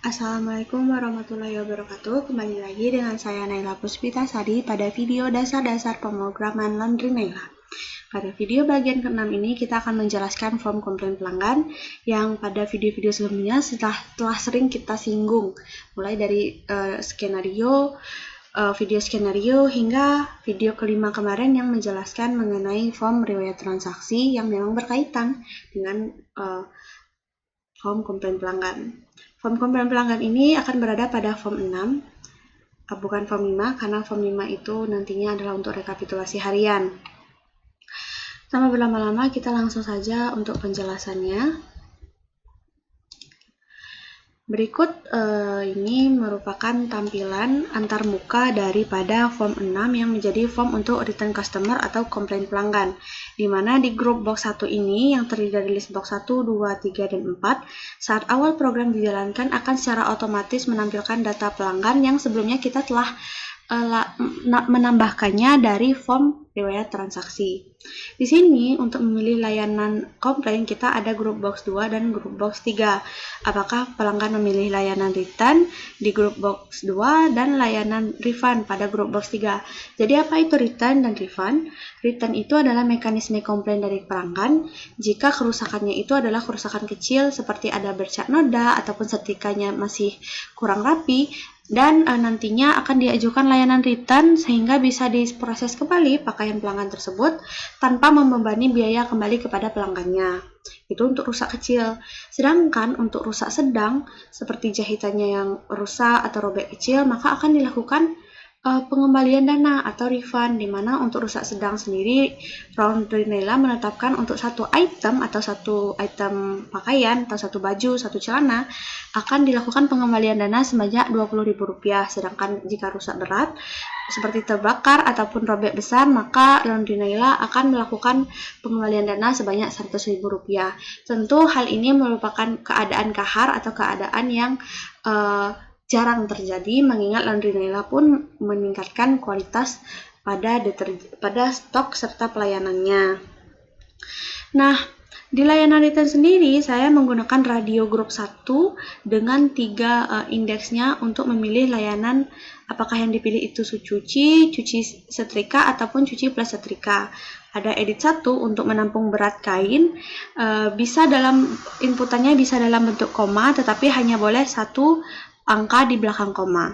Assalamualaikum warahmatullahi wabarakatuh. Kembali lagi dengan saya Naila Puspitasari pada video dasar-dasar pemrograman Laundry Naila. Pada video bagian ke-6 ini kita akan menjelaskan form komplain pelanggan yang pada video-video sebelumnya telah sering kita singgung, mulai dari video skenario hingga video kelima kemarin yang menjelaskan mengenai form riwayat transaksi yang memang berkaitan dengan form komplain pelanggan. Form komplain pelanggan ini akan berada pada form 6, bukan form 5, karena form 5 itu nantinya adalah untuk rekapitulasi harian. Tanpa berlama-lama, kita langsung saja untuk penjelasannya. Berikut ini merupakan tampilan antarmuka daripada form 6 yang menjadi form untuk return customer atau komplain pelanggan. Di mana di grup box 1 ini yang terdiri dari list box 1, 2, 3, dan 4, saat awal program dijalankan akan secara otomatis menampilkan data pelanggan yang sebelumnya kita telah menambahkannya dari form riwayat transaksi. Di sini untuk memilih layanan komplain kita ada grup box 2 dan grup box 3. Apakah pelanggan memilih layanan return di grup box 2 dan layanan refund pada grup box 3. Jadi apa itu return dan refund? Return itu adalah mekanisme komplain dari pelanggan jika kerusakannya itu adalah kerusakan kecil seperti ada bercak noda ataupun setrikanya masih kurang rapi, dan nantinya akan diajukan layanan return sehingga bisa diproses kembali pakaian pelanggan tersebut tanpa membebani biaya kembali kepada pelanggannya. Itu untuk rusak kecil. Sedangkan untuk rusak sedang seperti jahitannya yang rusak atau robek kecil, maka akan dilakukan pengembalian dana atau refund, di mana untuk rusak sedang sendiri Laundry Naila menetapkan untuk satu item atau satu item pakaian atau satu baju, satu celana akan dilakukan pengembalian dana sebanyak Rp20.000. Sedangkan jika rusak berat seperti terbakar ataupun robek besar, maka Laundry Naila akan melakukan pengembalian dana sebanyak Rp100.000. Tentu hal ini merupakan keadaan kahar atau keadaan yang jarang terjadi, mengingat Laundry Naila pun meningkatkan kualitas pada stok serta pelayanannya. Nah, di layanan return sendiri, saya menggunakan radio grup 1 dengan 3 indeksnya untuk memilih layanan apakah yang dipilih itu cuci setrika, ataupun cuci plus setrika. Ada edit 1 untuk menampung berat kain, bisa dalam inputannya bisa dalam bentuk koma, tetapi hanya boleh 1 angka di belakang koma.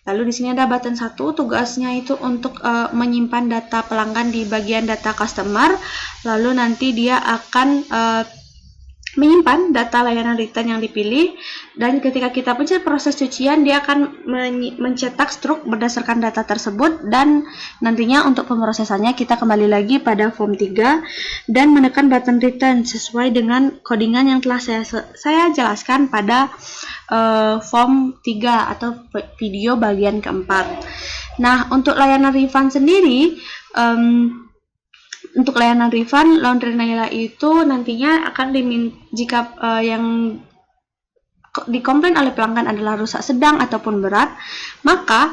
Lalu di sini ada button 1, tugasnya itu untuk menyimpan data pelanggan di bagian data customer. Lalu nanti dia akan menyimpan data layanan return yang dipilih, dan ketika kita pencet proses cucian, dia akan mencetak struk berdasarkan data tersebut, dan nantinya untuk pemrosesannya kita kembali lagi pada form 3 dan menekan button return sesuai dengan codingan yang telah saya jelaskan pada form 3 atau video bagian keempat. Nah, untuk layanan refund sendiri, untuk layanan refund Laundry Naila itu nantinya akan jika yang dikomplain oleh pelanggan adalah rusak sedang ataupun berat, maka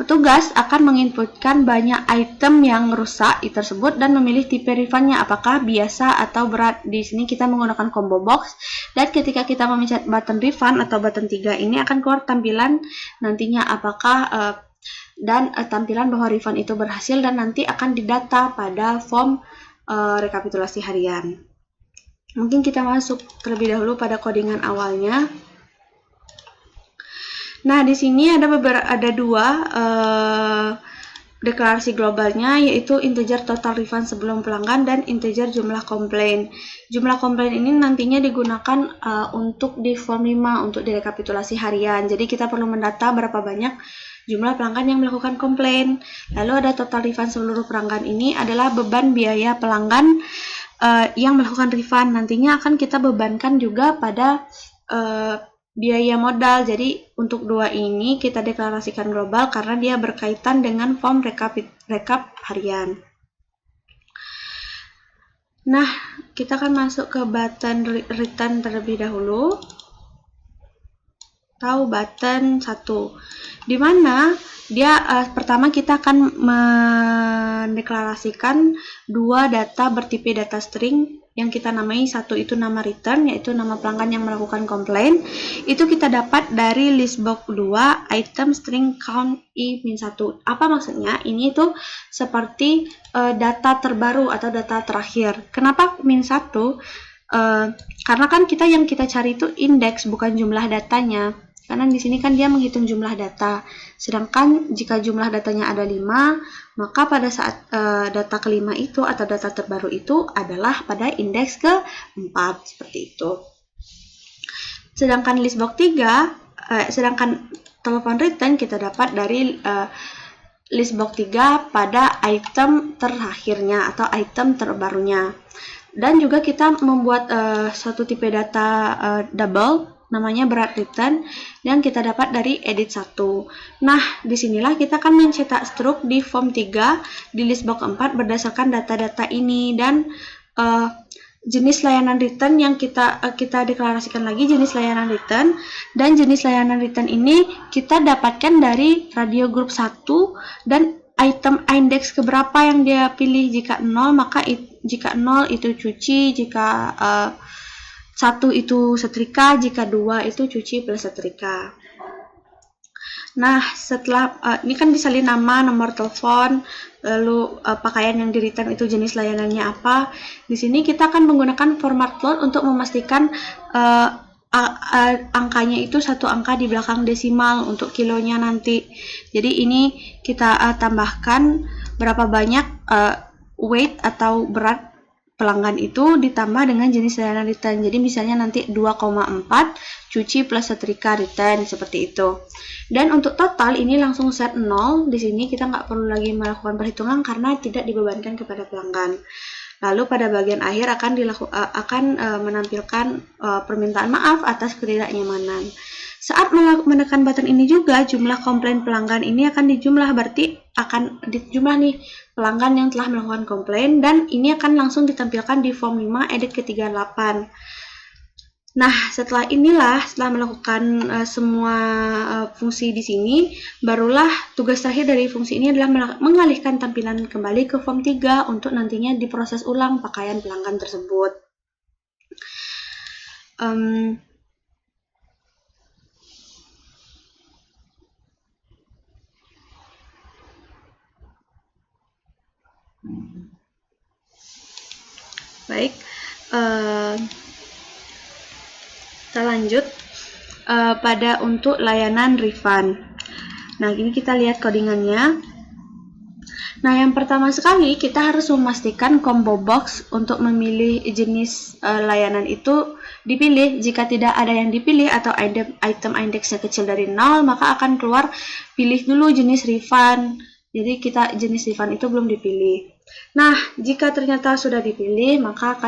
petugas akan menginputkan banyak item yang rusak tersebut dan memilih tipe refundnya apakah biasa atau berat. Di sini kita menggunakan combo box, dan ketika kita memencet button refund atau button 3 ini akan keluar tampilan nantinya apakah dan tampilan bahwa refund itu berhasil, dan nanti akan didata pada form rekapitulasi harian. Mungkin kita masuk terlebih dahulu pada codingan awalnya. Nah, di sini ada dua deklarasi globalnya, yaitu integer total refund sebelum pelanggan dan integer jumlah komplain. Jumlah komplain ini nantinya digunakan untuk di form 5 untuk direkapitulasi harian. Jadi kita perlu mendata berapa banyak jumlah pelanggan yang melakukan komplain. Lalu ada total refund seluruh pelanggan, ini adalah beban biaya pelanggan yang melakukan refund. Nantinya akan kita bebankan juga pada biaya modal. Jadi untuk dua ini kita deklarasikan global karena dia berkaitan dengan form rekap harian. Nah, kita akan masuk ke button return terlebih dahulu. atau button 1, di mana dia pertama kita akan mendeklarasikan dua data bertipe data string yang kita namai. Satu itu nama return, yaitu nama pelanggan yang melakukan komplain. Itu kita dapat dari list box 2 item string count i-1. Apa maksudnya? Ini itu seperti data terbaru atau data terakhir. Kenapa -1? Karena kan yang kita cari itu indeks, bukan jumlah datanya. Karena di sini kan dia menghitung jumlah data. Sedangkan jika jumlah datanya ada 5, maka pada saat data kelima itu atau data terbaru itu adalah pada indeks ke-4, seperti itu. Sedangkan listbox 3, sedangkan telepon return kita dapat dari listbox 3 pada item terakhirnya atau item terbarunya. Dan juga kita membuat suatu tipe data double, namanya berat return, yang kita dapat dari edit 1. Nah, disinilah kita akan mencetak struk di form 3 di listbox 4 berdasarkan data-data ini, dan jenis layanan return yang kita deklarasikan lagi jenis layanan return, dan jenis layanan return ini kita dapatkan dari radio group 1 dan item index keberapa yang dia pilih. Jika 0 maka jika 0 itu cuci, jika 1 itu setrika, jika 2 itu cuci plus setrika. Nah, setelah ini kan disalin nama, nomor telepon, lalu pakaian yang di return itu jenis layanannya apa. Di sini kita akan menggunakan format float untuk memastikan angkanya itu satu angka di belakang desimal untuk kilonya nanti. Jadi ini kita tambahkan berapa banyak weight atau berat pelanggan itu ditambah dengan jenis layanan return. Jadi misalnya nanti 2,4 cuci plus setrika return, seperti itu. Dan untuk total ini langsung set 0. Di sini kita nggak perlu lagi melakukan perhitungan karena tidak dibebankan kepada pelanggan. Lalu pada bagian akhir akan menampilkan permintaan maaf atas ketidaknyamanan. Saat menekan button ini juga jumlah komplain pelanggan ini akan dijumlah, berarti akan dijumlah nih pelanggan yang telah melakukan komplain, dan ini akan langsung ditampilkan di form 5 edit ke-38. Nah, setelah melakukan semua fungsi di sini, barulah tugas terakhir dari fungsi ini adalah mengalihkan tampilan kembali ke form 3 untuk nantinya diproses ulang pakaian pelanggan tersebut. Baik, kita lanjut pada untuk layanan refund. Nah, ini kita lihat codingannya. Nah, yang pertama sekali kita harus memastikan combo box untuk memilih jenis layanan itu dipilih. Jika tidak ada yang dipilih atau item indeksnya kecil dari 0, maka akan keluar pilih dulu jenis refund. Jadi jenis refund itu belum dipilih. Nah, jika ternyata sudah dipilih, maka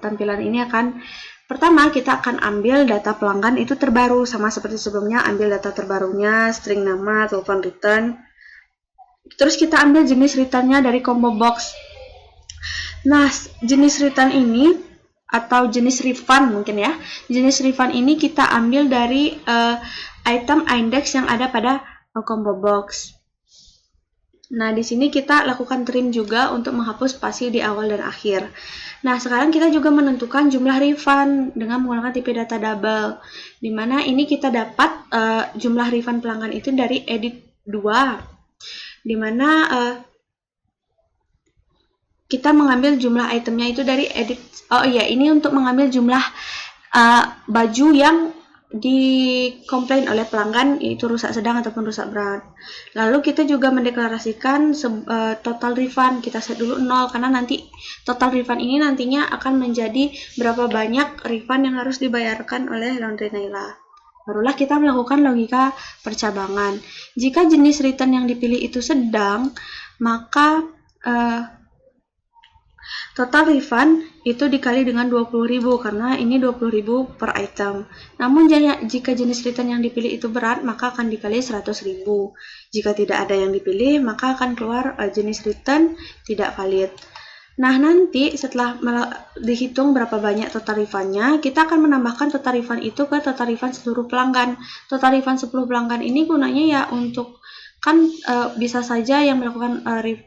tampilan ini akan pertama kita akan ambil data pelanggan itu terbaru, sama seperti sebelumnya, ambil data terbarunya, string nama, telepon return. Terus kita ambil jenis returnnya dari combo box. Nah, jenis return ini atau jenis refund mungkin ya, jenis refund ini kita ambil dari item index yang ada pada combo box. Nah, di sini kita lakukan trim juga untuk menghapus spasi di awal dan akhir. Nah, sekarang kita juga menentukan jumlah refund dengan menggunakan tipe data double, di mana ini kita dapat jumlah refund pelanggan itu dari edit 2, di mana kita mengambil jumlah itemnya itu dari edit. Ini untuk mengambil jumlah baju yang dikomplain oleh pelanggan, yaitu rusak sedang ataupun rusak berat. Lalu kita juga mendeklarasikan total refund, kita set dulu 0 karena nanti total refund ini nantinya akan menjadi berapa banyak refund yang harus dibayarkan oleh Laundry Naila. Barulah kita melakukan logika percabangan. Jika jenis return yang dipilih itu sedang, maka total refund itu dikali dengan 20.000 karena ini 20.000 per item. Namun jika jenis return yang dipilih itu berat, maka akan dikali 100.000. Jika tidak ada yang dipilih, maka akan keluar jenis return tidak valid. Nah, nanti setelah dihitung berapa banyak total refund-nya, kita akan menambahkan total refund itu ke total refund seluruh pelanggan. Total refund 10 pelanggan ini gunanya ya untuk kan bisa saja yang melakukan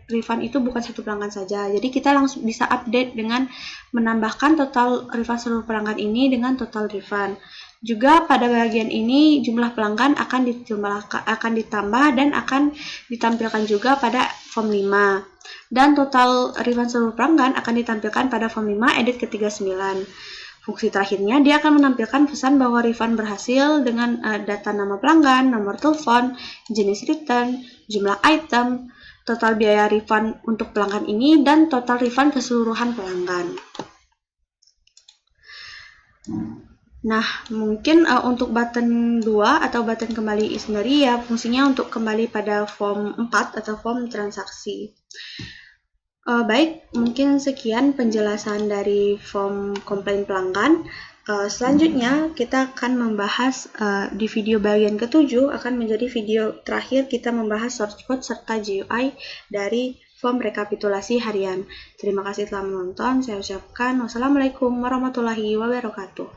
refund itu bukan satu pelanggan saja. Jadi kita langsung bisa update dengan menambahkan total refund seluruh pelanggan ini dengan total refund. Juga pada bagian ini jumlah pelanggan akan ditambah dan akan ditampilkan juga pada form 5. Dan total refund seluruh pelanggan akan ditampilkan pada form 5 edit ke-39. Fungsi terakhirnya, dia akan menampilkan pesan bahwa refund berhasil dengan data nama pelanggan, nomor telepon, jenis return, jumlah item, total biaya refund untuk pelanggan ini, dan total refund keseluruhan pelanggan. Nah, mungkin untuk button 2 atau button kembali sendiri ya fungsinya untuk kembali pada form 4 atau form transaksi. Baik, mungkin sekian penjelasan dari form komplain pelanggan. Selanjutnya kita akan membahas di video bagian ke-7 akan menjadi video terakhir kita membahas source code serta GUI dari form rekapitulasi harian. Terima kasih telah menonton. Saya ucapkan wassalamualaikum warahmatullahi wabarakatuh.